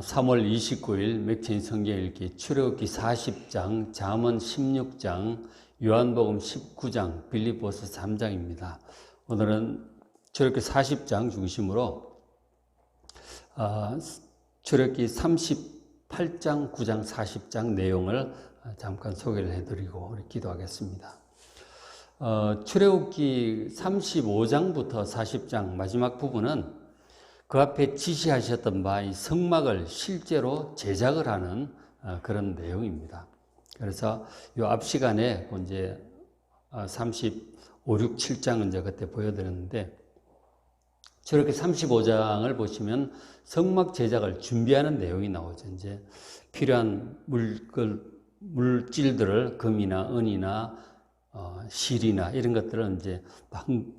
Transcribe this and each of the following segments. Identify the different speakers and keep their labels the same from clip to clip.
Speaker 1: 3월 29일 맥체인 성경 읽기 출애굽기 40장, 잠언 16장, 요한복음 19장, 빌립보서 3장입니다. 오늘은 출애굽기 40장 중심으로 출애굽기 38장, 9장, 40장 내용을 잠깐 소개를 해드리고 기도하겠습니다. 출애굽기 35장부터 40장 마지막 부분은 그 앞에 지시하셨던 바 이 성막을 실제로 제작을 하는 그런 내용입니다. 그래서 이 앞 시간에 이제 35, 6, 7장은 이제 그때 보여드렸는데, 저렇게 35장을 보시면 성막 제작을 준비하는 내용이 나오죠. 이제 필요한 물질들을 금이나 은이나 실이나 이런 것들을 이제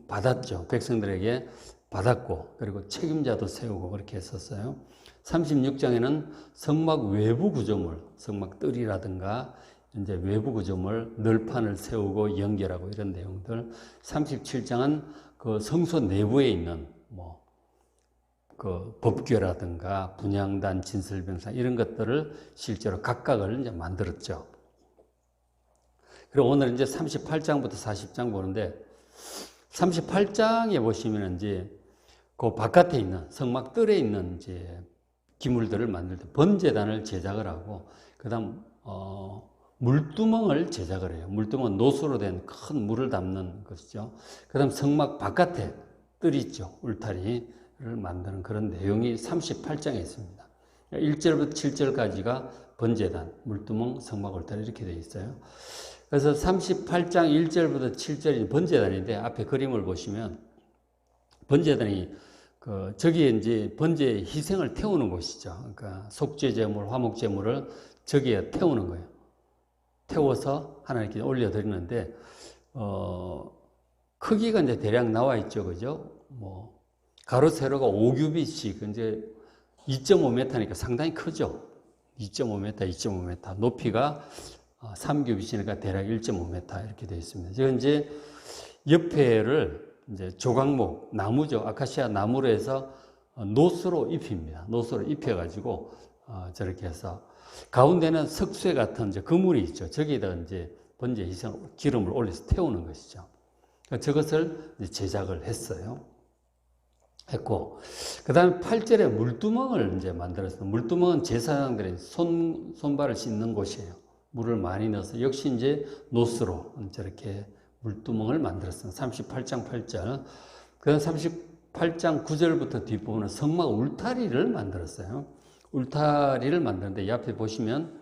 Speaker 1: 받았죠. 백성들에게 받았고, 그리고 책임자도 세우고 그렇게 했었어요. 36장에는 성막 외부 구조물, 성막 뜰이라든가 이제 외부 구조물, 널판을 세우고 연결하고 이런 내용들. 37장은 그 성소 내부에 있는 그 법궤라든가 분향단, 진설병상 이런 것들을 실제로 각각을 이제 만들었죠. 그리고 오늘 이제 38장부터 40장 보는데, 38장에 보시면 이제 그 바깥에 있는 성막 뜰에 있는 이제 기물들을 만들 때 번제단을 제작을 하고, 그다음 물두멍을 제작을 해요. 물두멍은 노수로 된 큰 물을 담는 것이죠. 그다음 성막 바깥에 뜰이 있죠. 울타리를 만드는 그런 내용이 38장에 있습니다. 1절부터 7절까지가 번제단, 물두멍, 성막 울타리 이렇게 되어 있어요. 그래서 38장 1절부터 7절이 번제단인데, 앞에 그림을 보시면 번제단이 저기에 이제 번제 희생을 태우는 곳이죠. 그러니까 속죄제물, 화목제물을 저기에 태우는 거예요. 태워서 하나님께 올려드리는데, 크기가 이제 대략 나와 있죠. 그죠? 가로, 세로가 5규빗씩, 이제 2.5m니까 상당히 크죠. 2.5m, 2.5m. 높이가 3규빗이니까 대략 1.5m 이렇게 되어 있습니다. 지금 이제 옆에를 이제 조각목, 나무죠. 아카시아 나무로 해서 노스로 입힙니다. 노스로 입혀가지고 저렇게 해서 가운데는 석쇠 같은 이제 그물이 있죠. 저기에다 이제 번제 희생 기름을 올려서 태우는 것이죠. 그러니까 저것을 이제 제작을 했고, 그 다음에 8절에 물두멍을 이제 만들었습니다. 물두멍은 제사장들의 손발을 씻는 곳이에요. 물을 많이 넣어서 역시 이제 노스로 저렇게 물두멍을 만들었습니다. 38장 8절. 그 다음 38장 9절부터 뒷부분은 성막 울타리를 만들었어요. 울타리를 만드는데, 이 앞에 보시면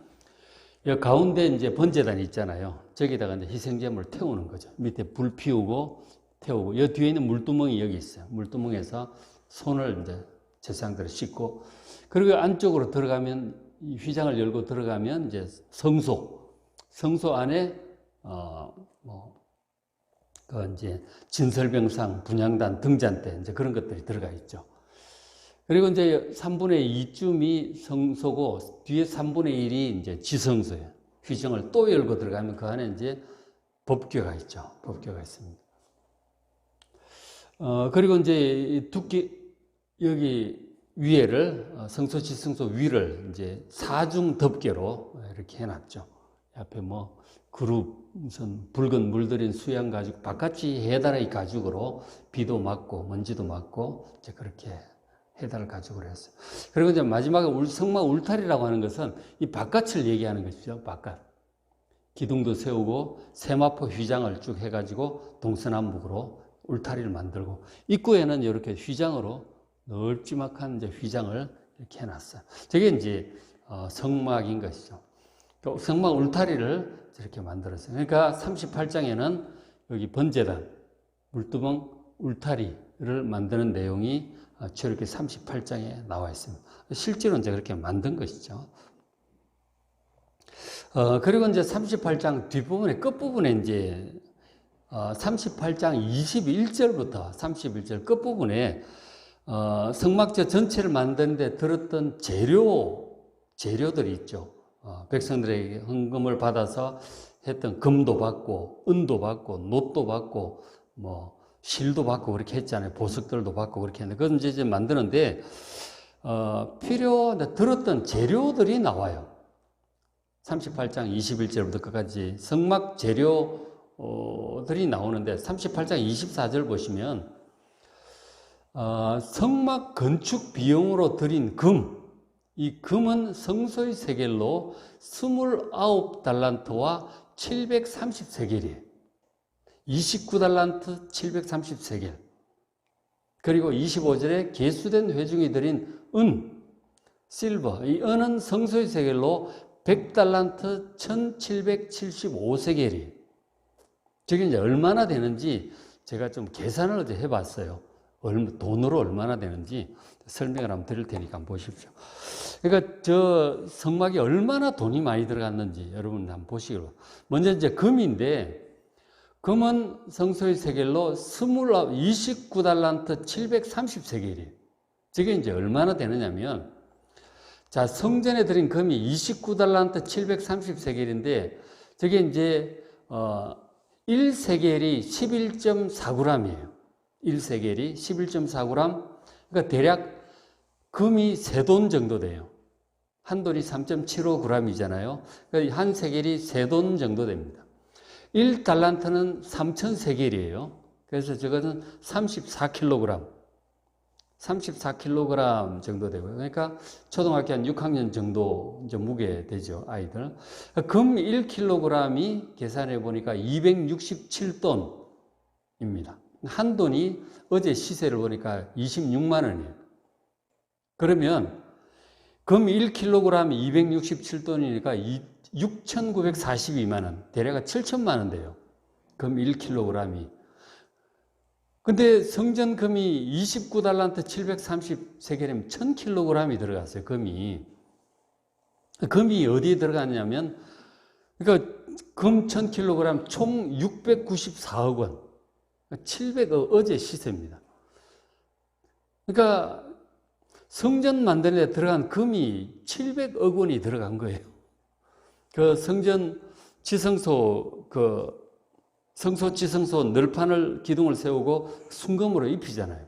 Speaker 1: 이 가운데 이제 번제단이 있잖아요. 저기다가 이제 희생제물을 태우는 거죠. 밑에 불 피우고 태우고, 이 뒤에 있는 물두멍이 여기 있어요. 물두멍에서 손을 이제 제사장들을 씻고, 그리고 안쪽으로 들어가면, 이 휘장을 열고 들어가면 이제 성소 안에 이제 진설병상, 분향단, 등잔대 이제 그런 것들이 들어가 있죠. 그리고 이제 3분의 2쯤이 성소고, 뒤에 3분의 1이 이제 지성소예요. 휘장을 또 열고 들어가면 그 안에 이제 법궤가 있죠. 법궤가 있습니다. 그리고 이제 여기 위에를, 성소 지성소 위를 이제 사중 덮개로 이렇게 해놨죠. 앞에 그룹, 무슨 붉은 물들인 수양 가죽, 바깥이 해달의 가죽으로 비도 맞고 먼지도 맞고 이제 그렇게 해달 가죽으로 했어요. 그리고 이제 마지막에 성막 울타리라고 하는 것은 이 바깥을 얘기하는 것이죠. 바깥. 기둥도 세우고 세마포 휘장을 쭉 해가지고 동서남북으로 울타리를 만들고, 입구에는 이렇게 휘장으로 넓지막한 이제 휘장을 이렇게 해놨어요. 저게 이제 성막인 것이죠. 성막 울타리를 이렇게 만들었어요. 그러니까 38장에는 여기 번제단, 물두멍, 울타리를 만드는 내용이 저렇게 38장에 나와 있습니다. 실제로 이제 그렇게 만든 것이죠. 그리고 이제 38장 뒷부분에, 끝부분에 이제 38장 21절부터 31절 끝부분에 성막제 전체를 만드는데 들었던 재료들이 있죠. 백성들에게 헌금을 받아서 했던 금도 받고, 은도 받고, 놋도 받고, 실도 받고 그렇게 했잖아요. 보석들도 받고 그렇게 했는데, 그건 이제 만드는데, 들었던 재료들이 나와요. 38장 21절부터 끝까지 성막 재료들이 나오는데 38장 24절 보시면 성막 건축 비용으로 들인 금, 이 금은 성소의 세겔로 29달란트와 730세겔이에요. 29달란트 730세겔. 그리고 25절에 계수된 회중이 드린 은, 실버, 이 은은 성소의 세겔로 100달란트 1775세겔이에요. 저게 이제 얼마나 되는지 제가 좀 계산을 어제 해봤어요. 돈으로 얼마나 되는지 설명을 한번 드릴 테니까 한번 보십시오. 그러니까 저 성막이 얼마나 돈이 많이 들어갔는지 여러분 한번 보시기로. 먼저 이제 금인데, 금은 성소의 세겔로 29달란트 730세겔이에요. 저게 이제 얼마나 되느냐면, 자, 성전에 들인 금이 29달란트 730세겔인데, 저게 이제, 1세겔이 11.4g이에요. 1세겔이 11.4g. 그러니까 대략 금이 3돈 정도 돼요. 한 돈이 3.75g이잖아요. 그러니까 한 세겔이 3돈 정도 됩니다. 1달란트는 3,000세겔이에요. 그래서 저거는 34kg. 34kg 정도 되고요. 그러니까 초등학교 한 6학년 정도 이제 무게 되죠, 아이들. 금 1kg이 계산해 보니까 267돈입니다. 한 돈이 어제 시세를 보니까 26만 원이에요. 그러면 금 1kg이 267돈이니까 6,942만 원, 대략 7천만 원 돼요. 금 1kg이. 근데 성전금이 29달란트 730세겔이면 1000kg이 들어갔어요, 금이. 금이 어디에 들어갔냐면, 그러니까 금 1000kg 총 694억 원. 700억 어제 시세입니다. 그러니까 성전 만드는 데 들어간 금이 700억 원이 들어간 거예요. 그 성전 지성소, 성소 지성소 널판을 기둥을 세우고 순금으로 입히잖아요.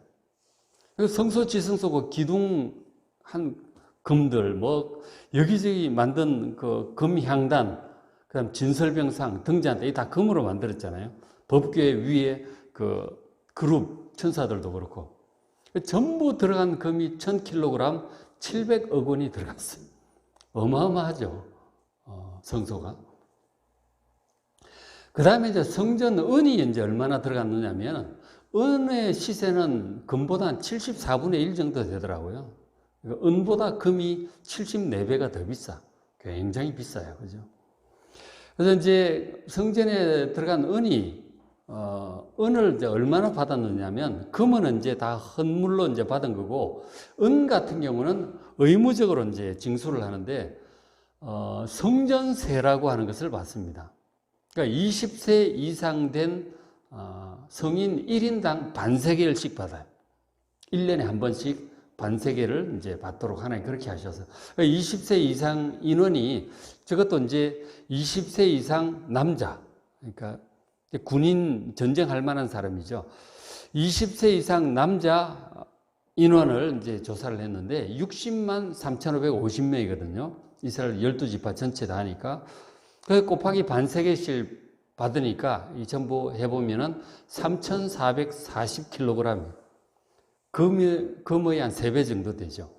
Speaker 1: 성소 지성소 그 기둥 한 금들, 뭐 여기저기 만든 그 금향단, 그다음 진설병상, 등잔대 다 금으로 만들었잖아요. 법궤 위에 그 그룹 천사들도 그렇고 전부 들어간 금이 1000kg 700억 원이 들어갔어요. 어마어마하죠. 성소가. 그 다음에 이제 성전 은이 이제 얼마나 들어갔느냐면, 은의 시세는 금보다 한 74분의 1 정도 되더라고요. 은보다 금이 74배가 더 비싸. 굉장히 비싸요. 그죠? 그래서 이제 성전에 들어간 은이, 은을 이제 얼마나 받았느냐면, 금은 이제 다 헌물로 이제 받은 거고, 은 같은 경우는 의무적으로 이제 징수를 하는데, 성전세라고 하는 것을 받습니다. 그러니까 20세 이상 된 성인 1인당 반세겔씩 받아요. 1년에 한 번씩 반세겔을 이제 받도록 하나님 그렇게 하셔서. 그러니까 20세 이상 인원이, 저것도 이제 20세 이상 남자, 그러니까 군인 전쟁할 만한 사람이죠. 20세 이상 남자 인원을 이제 조사를 했는데 60만 3,550명이거든요. 이스라엘 12지파 전체 다 하니까. 그 곱하기 반세겔씩 받으니까 이 전부 해보면은 3,440kg. 금의 한 3배 정도 되죠.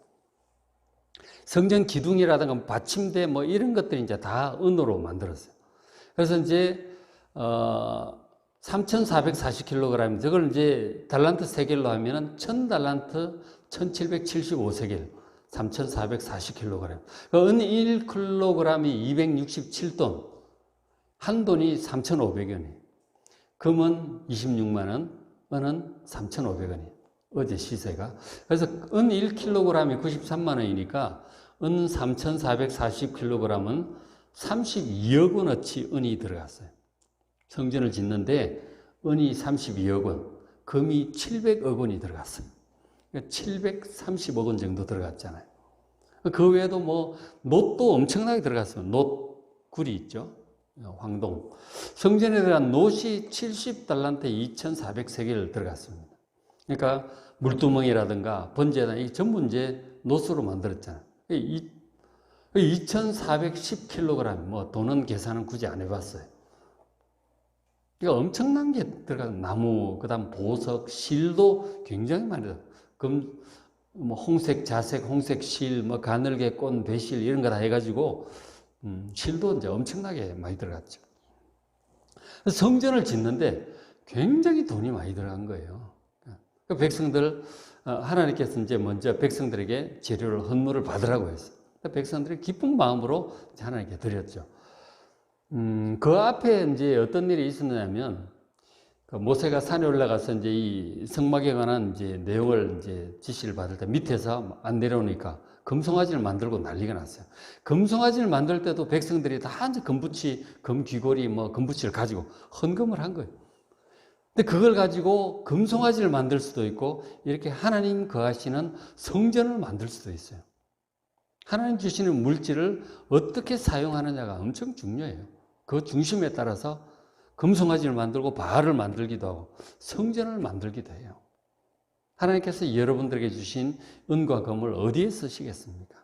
Speaker 1: 성전 기둥이라든가 받침대 뭐 이런 것들이 이제 다 은으로 만들었어요. 그래서 이제, 3,440kg. 저걸 이제 달란트 세겔로 하면은 1000달란트 1775세겔. 3,440kg. 은 1kg이 267돈. 한 돈이 3,500원이에요. 금은 26만 원, 은은 3,500원이에요. 어제 시세가. 그래서 은 1kg이 93만 원이니까 은 3,440kg은 32억 원어치 은이 들어갔어요. 성전을 짓는데 은이 32억 원, 금이 700억 원이 들어갔어요. 730억 원 정도 들어갔잖아요. 그 외에도 뭐 놋도 엄청나게 들어갔어요. 놋굴이 있죠. 황동. 성전에 들어간 놋이 70달란트 2,400세겔 들어갔습니다. 그러니까 물두멍이라든가 번제단, 이 전부 이제 노수로 만들었잖아요. 2410kg, 뭐 도는 계산은 굳이 안 해봤어요. 이거 엄청난 게 들어가요. 나무, 그 다음 보석, 실도 굉장히 많이 들어가요. 뭐 홍색 자색, 홍색 실, 뭐 가늘게 꼰 배실 이런 거 다 해가지고 실도 이제 엄청나게 많이 들어갔죠. 성전을 짓는데 굉장히 돈이 많이 들어간 거예요. 그 백성들 하나님께서 이제 먼저 백성들에게 재료를 헌물을 받으라고 했어요. 백성들이 기쁜 마음으로 하나님께 드렸죠. 그 앞에 이제 어떤 일이 있었냐면 그 모세가 산에 올라가서 이제 이 성막에 관한 이제 내용을 이제 지시를 받을 때 밑에서 안 내려오니까 금송아지를 만들고 난리가 났어요. 금송아지를 만들 때도 백성들이 다 이제 금붙이, 금귀걸이, 뭐 금붙이를 가지고 헌금을 한 거예요. 근데 그걸 가지고 금송아지를 만들 수도 있고 이렇게 하나님 거하시는 성전을 만들 수도 있어요. 하나님 주시는 물질을 어떻게 사용하느냐가 엄청 중요해요. 그 중심에 따라서 금송아지를 만들고 바알을 만들기도 하고 성전을 만들기도 해요. 하나님께서 여러분들에게 주신 은과 금을 어디에 쓰시겠습니까?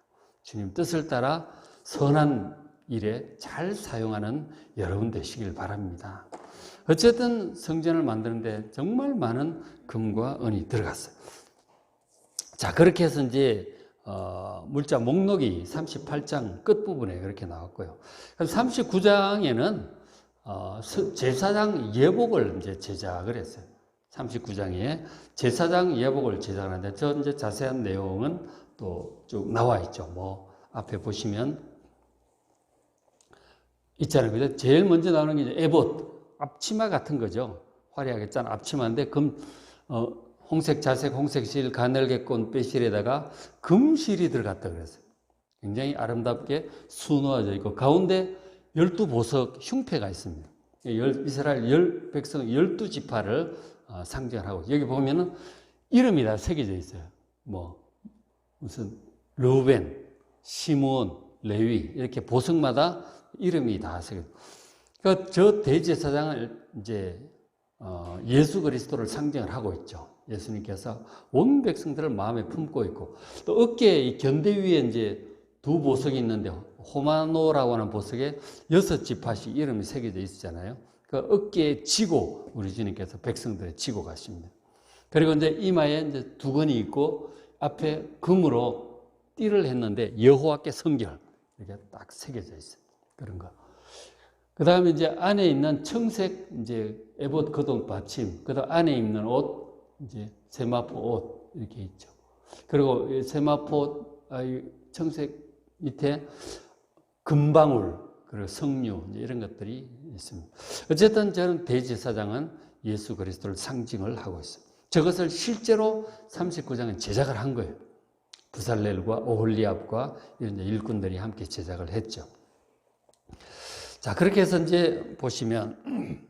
Speaker 1: 주님 뜻을 따라 선한 일에 잘 사용하는 여러분 되시길 바랍니다. 어쨌든 성전을 만드는데 정말 많은 금과 은이 들어갔어요. 자, 그렇게 해서 이제 물자 목록이 38장 끝부분에 그렇게 나왔고요. 39장에는 제사장 예복을 이제 제작을 했어요. 39장에 제사장 예복을 제작하는데 저 이제 자세한 내용은 또 쭉 나와 있죠. 뭐 앞에 보시면 있잖아요. 그죠? 제일 먼저 나오는 게 이제 에봇, 앞치마 같은 거죠. 화려하게 짠 앞치마인데 홍색 자색, 홍색 실, 가늘게 꼰 빼실에다가 금실이 들어갔다 그랬어요. 굉장히 아름답게 수놓아져 있고 가운데 12보석 흉패가 있습니다. 이스라엘 백성 12지파를 상징하고 여기 보면은 이름이 다 새겨져 있어요. 뭐 무슨 르우벤, 시므온, 레위 이렇게 보석마다 이름이 다 새겨져. 그러니까 저 대제사장을 이제 예수 그리스도를 상징을 하고 있죠. 예수님께서 온 백성들을 마음에 품고 있고 또 어깨에 이 견대 위에 이제 두 보석이 있는데 호마노라고 하는 보석에 6지파씩 이름이 새겨져 있잖아요. 그 어깨에 지고 우리 주님께서 백성들의 지고 가십니다. 그리고 이제 이마에 이제 두건이 있고 앞에 금으로 띠를 했는데 여호와께 성결 이렇게 딱 새겨져 있어요. 그런 거. 그 다음에 이제 안에 있는 청색 이제 에봇 거동 받침, 그 다음 안에 입는 옷, 이제 세마포 옷 이렇게 있죠. 그리고 세마포 청색 밑에 금방울, 그리고 석류 이런 것들이 있습니다. 어쨌든 저는 대제사장은 예수 그리스도를 상징을 하고 있습니다. 저것을 실제로 39장은 제작을 한 거예요. 부살렐과 오홀리압과 이런 일꾼들이 함께 제작을 했죠. 자, 그렇게 해서 이제 보시면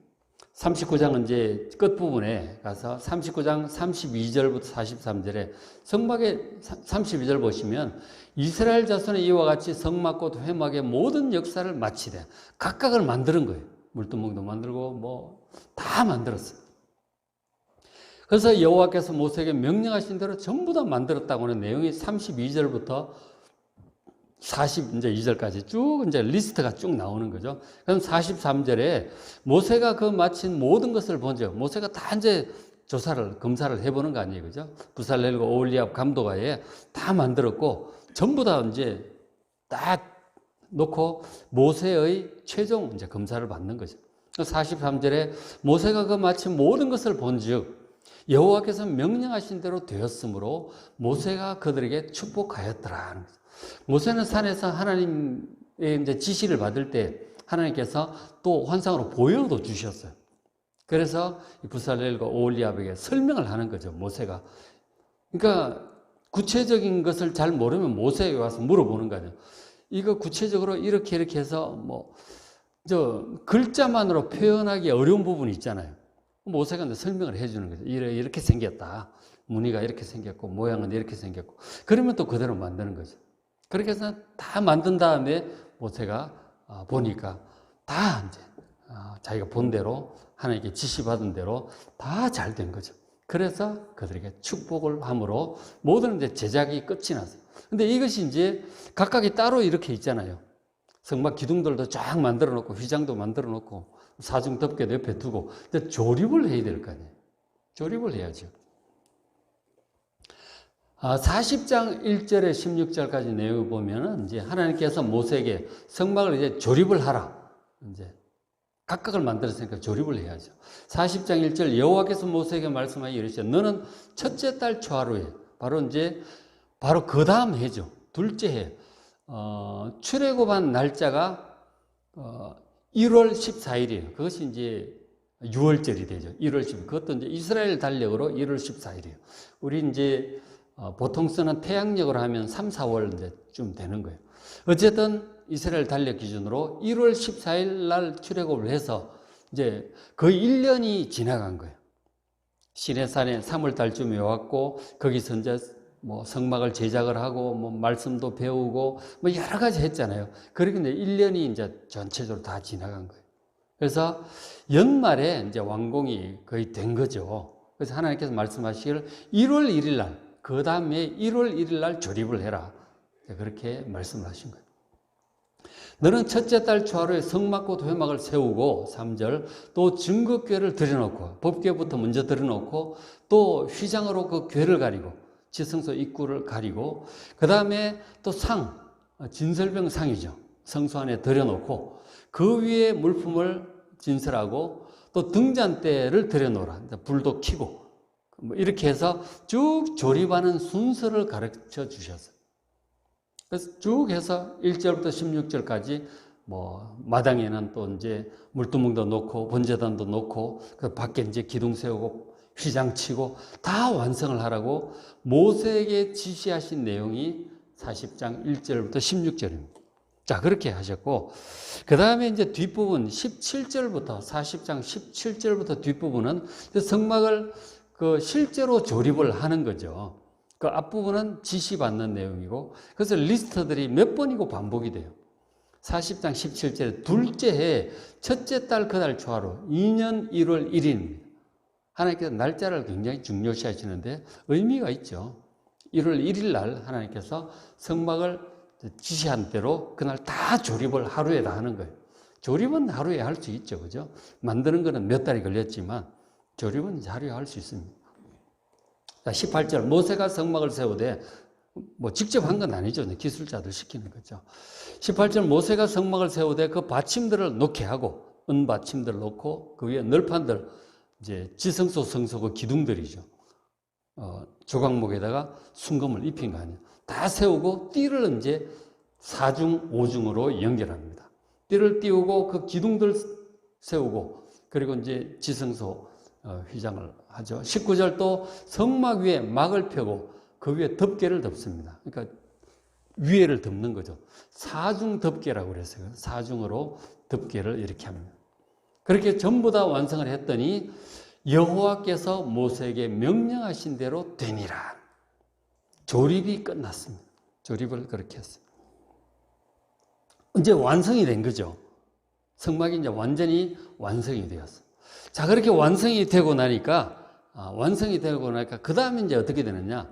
Speaker 1: 39장은 이제 끝부분에 가서 39장 32절부터 43절에 성막의 32절 보시면 이스라엘 자손의 이와 같이 성막과 회막의 모든 역사를 마치되 각각을 만드는 거예요. 물두멍도 만들고 뭐 다 만들었어요. 그래서 여호와께서 모세에게 명령하신 대로 전부 다 만들었다고 하는 내용이 32절부터 42절까지 쭉 이제 리스트가 쭉 나오는 거죠. 그럼 43절에 모세가 그 마친 모든 것을 본즉 모세가 다 이제 검사를 해보는 거 아니에요, 그죠? 부살렐과 오홀리압 감독하에 다 만들었고 전부 다 이제 딱 놓고 모세의 최종 이제 검사를 받는 거죠. 43절에 모세가 그 마친 모든 것을 본즉 여호와께서 명령하신 대로 되었으므로 모세가 그들에게 축복하였더라. 모세는 산에서 하나님의 이제 지시를 받을 때 하나님께서 또 환상으로 보여도 주셨어요. 그래서 부살렐과 오홀리압에게 설명을 하는 거죠, 모세가. 그러니까 구체적인 것을 잘 모르면 모세에게 와서 물어보는 거죠. 이거 구체적으로 이렇게 해서 글자만으로 표현하기 어려운 부분이 있잖아요. 모세가 설명을 해주는 거죠. 이렇게 생겼다. 무늬가 이렇게 생겼고 모양은 이렇게 생겼고 그러면 또 그대로 만드는 거죠. 그렇게 해서 다 만든 다음에 모세가 보니까 다 이제 자기가 본 대로 하나님께 지시받은 대로 다 잘 된 거죠. 그래서 그들에게 축복을 함으로 모든 이제 제작이 끝이 났어요. 근데 이것이 이제 각각이 따로 이렇게 있잖아요. 성막 기둥들도 쫙 만들어 놓고, 휘장도 만들어 놓고, 사중 덮개도 옆에 두고, 근데 조립을 해야 될 거 아니에요. 조립을 해야죠. 40장 1절에 16절까지 내용을 보면은 이제 하나님께서 모세에게 성막을 이제 조립을 하라. 이제 각각을 만들었으니까 조립을 해야죠. 40장 1절 여호와께서 모세에게 말씀하여 이르시되 너는 첫째 달 초하루에 바로 그 다음 해죠. 둘째 해. 출애굽한 날짜가 1월 14일이에요. 그것이 이제 6월절이 되죠. 1월 10일. 그것도 이제 이스라엘 달력으로 1월 14일이에요. 우리 이제 보통 쓰는 태양력으로 하면 3, 4월 이제쯤 되는 거예요. 어쨌든 이스라엘 달력 기준으로 1월 14일 날 출애굽을 해서 이제 거의 1년이 지나간 거예요. 시내산에 3월 달쯤에 왔고 거기서 이제 뭐 성막을 제작을 하고 뭐 말씀도 배우고 뭐 여러 가지 했잖아요. 그러니까 이제 1년이 이제 전체적으로 다 지나간 거예요. 그래서 연말에 이제 완공이 거의 된 거죠. 그래서 하나님께서 말씀하시기를 1월 1일 날, 그 다음에 1월 1일 날 조립을 해라. 그렇게 말씀을 하신 거예요. 너는 첫째 달 초하루에 성막과 회막을 세우고 3절 또 증거궤를 들여놓고 법궤부터 먼저 들여놓고 또 휘장으로 그 궤를 가리고 지성소 입구를 가리고 그 다음에 또 진설병 상이죠. 성소 안에 들여놓고 그 위에 물품을 진설하고 또 등잔대를 들여놓으라. 불도 켜고 뭐 이렇게 해서 쭉 조립하는 순서를 가르쳐 주셨어요. 그래서 쭉 해서 1절부터 16절까지 뭐 마당에는 또 이제 물두멍도 놓고 번제단도 놓고 그 밖에 이제 기둥 세우고 휘장 치고 다 완성을 하라고 모세에게 지시하신 내용이 40장 1절부터 16절입니다. 자, 그렇게 하셨고, 그 다음에 이제 뒷부분 17절부터, 40장 17절부터 뒷부분은 성막을 실제로 조립을 하는 거죠. 그 앞부분은 지시받는 내용이고, 그래서 리스트들이 몇 번이고 반복이 돼요. 40장 17절에 둘째 해, 첫째 달 그달 초하루, 2년 1월 1일입니다. 하나님께서 날짜를 굉장히 중요시 하시는데 의미가 있죠. 1월 1일 날 하나님께서 성막을 지시한 대로 그날 다 조립을 하루에 다 하는 거예요. 조립은 하루에 할 수 있죠. 그죠? 만드는 거는 몇 달이 걸렸지만 조립은 하루에 할 수 있습니다. 자, 18절 모세가 성막을 세우되 뭐 직접 한 건 아니죠. 기술자들 시키는 거죠. 18절 모세가 성막을 세우되 그 받침들을 놓게 하고 은받침들을 놓고 그 위에 널판들 이제 지성소 성소고 기둥들이죠. 조각목에다가 순금을 입힌 거 아니에요. 다 세우고 띠를 이제 4중 5중으로 연결합니다. 띠를 띄우고 그 기둥들 세우고 그리고 이제 지성소 휘장을 하죠. 19절 또 성막 위에 막을 펴고 그 위에 덮개를 덮습니다. 그러니까 위에를 덮는 거죠. 4중 덮개라고 그랬어요. 4중으로 덮개를 이렇게 합니다. 그렇게 전부 다 완성을 했더니 여호와께서 모세에게 명령하신 대로 되니라. 조립이 끝났습니다. 조립을 그렇게 했어요. 이제 완성이 된 거죠. 성막이 이제 완전히 완성이 되었어요. 자, 그렇게 완성이 되고 나니까 그 다음에 이제 어떻게 되느냐?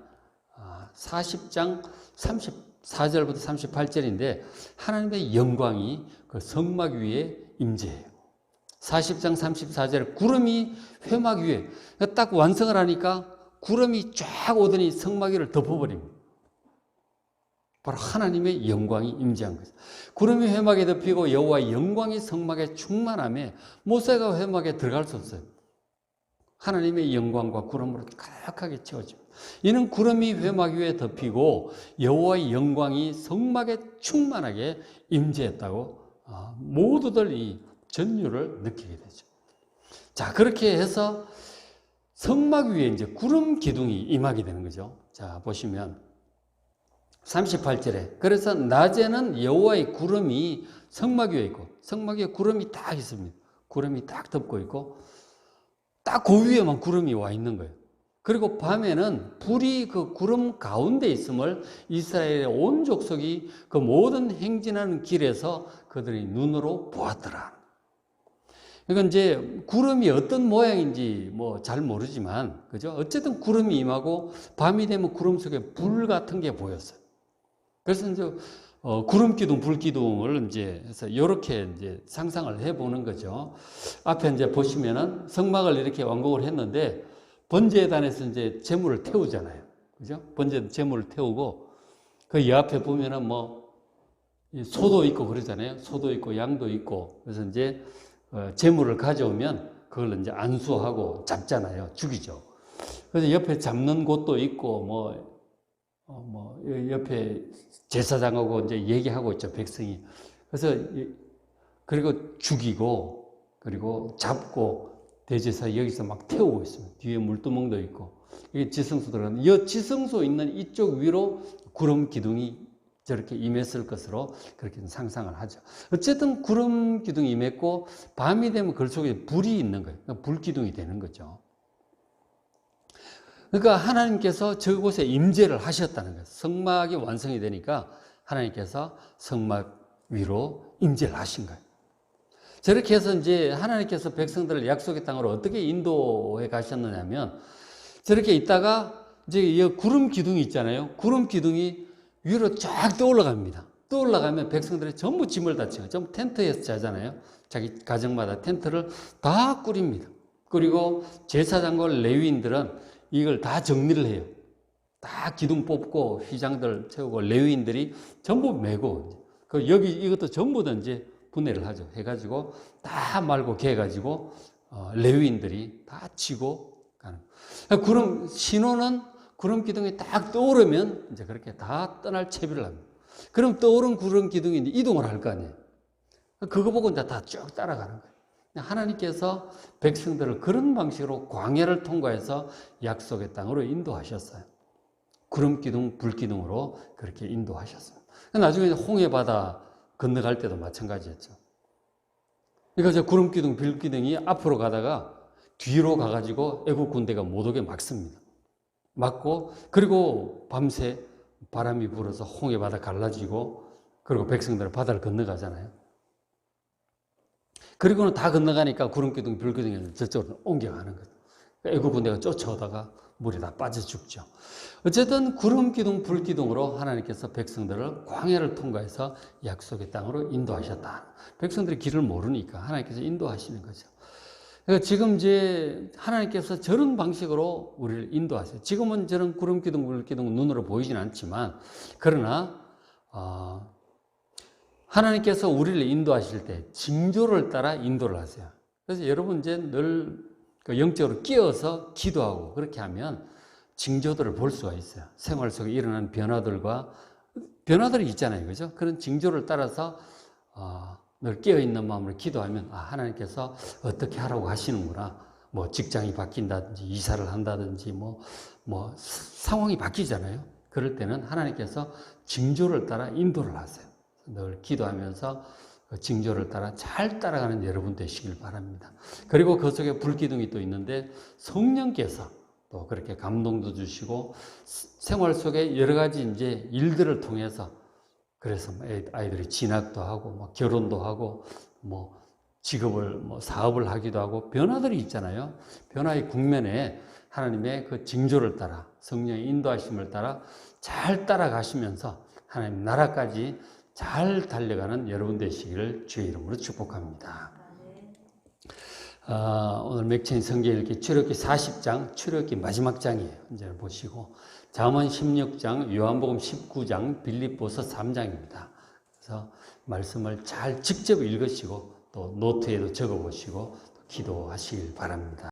Speaker 1: 40장 34절부터 38절인데 하나님의 영광이 그 성막 위에 임재해요. 40장 34절에 구름이 회막 위에 딱 완성을 하니까 구름이 쫙 오더니 성막 위를 덮어버립니다. 바로 하나님의 영광이 임재한 거죠. 구름이 회막에 덮이고 여호와의 영광이 성막에 충만함에 모세가 회막에 들어갈 수 없어요. 하나님의 영광과 구름으로 가득하게 채워집니다. 이는 구름이 회막 위에 덮이고 여호와의 영광이 성막에 충만하게 임재했다고 모두들 이 전율을 느끼게 되죠. 자, 그렇게 해서 성막 위에 이제 구름 기둥이 임하게 되는 거죠. 자, 보시면 38절에 그래서 낮에는 여호와의 구름이 성막 위에 있고 성막 위에 구름이 딱 있습니다. 구름이 딱 덮고 있고 딱 그 위에만 구름이 와 있는 거예요. 그리고 밤에는 불이 그 구름 가운데 있음을 이스라엘의 온 족속이 그 모든 행진하는 길에서 그들이 눈으로 보았더라. 그러니까 이제 구름이 어떤 모양인지 뭐 잘 모르지만, 그죠? 어쨌든 구름이 임하고 밤이 되면 구름 속에 불 같은 게 보였어요. 그래서 이제 구름 기둥, 불 기둥을 이제 해서 이렇게 이제 상상을 해보는 거죠. 앞에 이제 보시면은 성막을 이렇게 완공을 했는데 번제단에서 이제 제물을 태우잖아요. 그죠? 번제 제물을 태우고 그 옆에 보면은 뭐 소도 있고 그러잖아요. 소도 있고 양도 있고 그래서 이제 제물을 가져오면 그걸 이제 안수하고 잡잖아요. 죽이죠. 그래서 옆에 잡는 곳도 있고 옆에 제사장하고 이제 얘기하고 있죠, 백성이. 그래서 그리고 죽이고 그리고 잡고 대제사 여기서 막 태우고 있습니다. 뒤에 물두멍도 있고 이게 지성소 들어가는 이 지성소 있는 이쪽 위로 구름 기둥이 저렇게 임했을 것으로 그렇게 상상을 하죠. 어쨌든 구름 기둥이 임했고 밤이 되면 그 속에 불이 있는 거예요. 그러니까 불 기둥이 되는 거죠. 그러니까 하나님께서 저곳에 임재를 하셨다는 거예요. 성막이 완성이 되니까 하나님께서 성막 위로 임재를 하신 거예요. 저렇게 해서 이제 하나님께서 백성들을 약속의 땅으로 어떻게 인도해 가셨느냐면 저렇게 있다가 이제 이 구름 기둥이 있잖아요. 구름 기둥이 위로 쫙 떠올라갑니다. 떠올라가면 백성들이 전부 짐을 다 지어요. 전부 텐트에서 자잖아요. 자기 가정마다 텐트를 다 꾸립니다. 그리고 제사장과 레위인들은 이걸 다 정리를 해요. 다 기둥 뽑고 휘장들 채우고 레위인들이 전부 메고 그 여기 이것도 전부 다 이제 분해를 하죠. 해가지고 다 말고 개가지고 레위인들이 다 치고 가는. 구름 신호는 구름 기둥이 딱 떠오르면 이제 그렇게 다 떠날 채비를 합니다. 그럼 떠오른 구름 기둥이 이제 이동을 할 거 아니에요. 그거 보고 이제 다 쭉 따라가는 거예요. 하나님께서 백성들을 그런 방식으로 광야를 통과해서 약속의 땅으로 인도하셨어요. 구름 기둥, 불 기둥으로 그렇게 인도하셨어요. 나중에 홍해 바다 건너갈 때도 마찬가지였죠. 그러니까 구름 기둥, 불 기둥이 앞으로 가다가 뒤로 가가지고 애국 군대가 못 오게 막습니다. 막고 그리고 밤새 바람이 불어서 홍해 바다 갈라지고 그리고 백성들은 바다를 건너가잖아요. 그리고는 다 건너가니까 구름기둥, 불기둥이 저쪽으로 옮겨가는 거죠. 애국 군대가 쫓아오다가 물에 다 빠져 죽죠. 어쨌든 구름기둥, 불기둥으로 하나님께서 백성들을 광야를 통과해서 약속의 땅으로 인도하셨다. 백성들이 길을 모르니까 하나님께서 인도하시는 거죠. 그러니까 지금 이제 하나님께서 저런 방식으로 우리를 인도하세요. 지금은 저런 구름기둥, 불기둥 눈으로 보이진 않지만 그러나 하나님께서 우리를 인도하실 때 징조를 따라 인도를 하세요. 그래서 여러분 이제 늘 영적으로 끼어서 기도하고 그렇게 하면 징조들을 볼 수가 있어요. 생활 속에 일어나는 변화들이 있잖아요. 그죠? 그런 징조를 따라서 늘 깨어있는 마음으로 기도하면 하나님께서 어떻게 하라고 하시는구나. 뭐 직장이 바뀐다든지 이사를 한다든지 뭐 상황이 바뀌잖아요. 그럴 때는 하나님께서 징조를 따라 인도를 하세요. 늘 기도하면서 그 징조를 따라 잘 따라가는 여러분 되시길 바랍니다. 그리고 그 속에 불기둥이 또 있는데 성령께서 또 그렇게 감동도 주시고 생활 속에 여러 가지 이제 일들을 통해서 그래서 아이들이 진학도 하고 결혼도 하고 직업을 사업을 하기도 하고 변화들이 있잖아요. 변화의 국면에 하나님의 그 징조를 따라 성령의 인도하심을 따라 잘 따라가시면서 하나님 나라까지 잘 달려가는 여러분 되시기를 주의 이름으로 축복합니다. 오늘 맥체인 성경 읽기 출애굽기 40장, 출애굽기 마지막 장이에요. 이제 보시고 잠언 16장, 요한복음 19장, 빌립보서 3장입니다. 그래서 말씀을 잘 직접 읽으시고 또 노트에도 적어보시고 기도하시길 바랍니다.